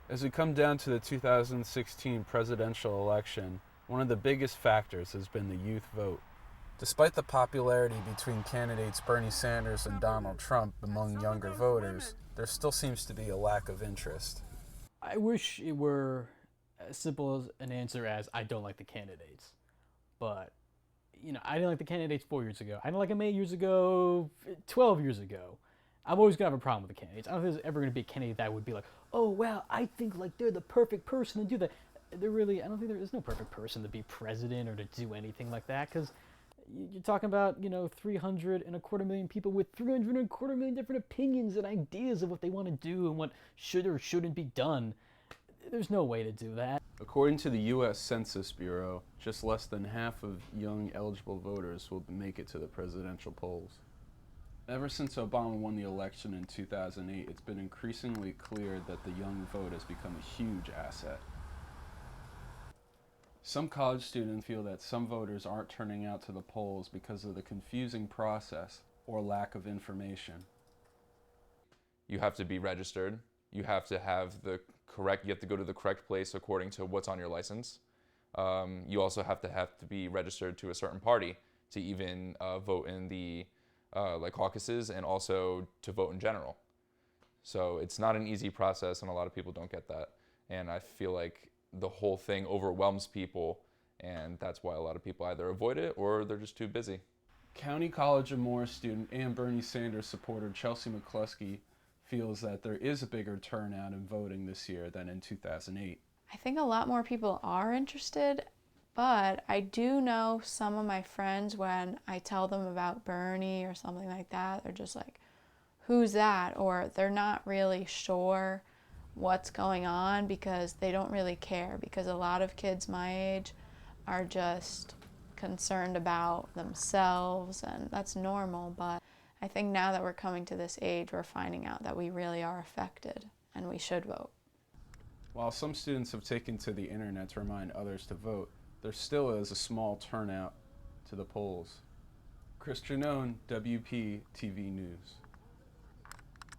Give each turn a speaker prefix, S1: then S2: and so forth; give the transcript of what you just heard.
S1: As we come down to the 2016 presidential election, one of the biggest factors has been the youth vote. Despite the popularity between candidates Bernie Sanders and Donald Trump among younger voters, there still seems to be a lack of interest.
S2: I wish it were as simple as an answer as I don't like the candidates. But, I didn't like the candidates 4 years ago. I didn't like them 8 years ago, 12 years ago. I'm always going to have a problem with the candidates. I don't think there's ever going to be a candidate that would be like, oh, wow, I think like they're the perfect person to do that. I don't think there is no perfect person to be president or to do anything like that because you're talking about 300 and a quarter million people with 300 and a quarter million different opinions and ideas of what they want to do and what should or shouldn't be done. There's no way to do that.
S1: According to the U.S. Census Bureau, just less than half of young eligible voters will make it to the presidential polls. Ever since Obama won the election in 2008, it's been increasingly clear that the young vote has become a huge asset. Some college students feel that some voters aren't turning out to the polls because of the confusing process or lack of information.
S3: You have to be registered. You have to have you have to go to the correct place according to what's on your license. You also have to be registered to a certain party to even vote in the caucuses and also to vote in general. So it's not an easy process, and a lot of people don't get that. And I feel like the whole thing overwhelms people, and that's why a lot of people either avoid it or they're just too busy.
S1: County College of Morris student and Bernie Sanders supporter Chelsea McCluskey feels that there is a bigger turnout in voting this year than in 2008.
S4: I think a lot more people are interested, but I do know some of my friends, when I tell them about Bernie or something like that, they're just like, who's that? Or they're not really sure what's going on because they don't really care, because a lot of kids my age are just concerned about themselves, and that's normal. But I think now that we're coming to this age, we're finding out that we really are affected and we should vote.
S1: While some students have taken to the internet to remind others to vote, there still is a small turnout to the polls. Chris Gennone, WP TV News.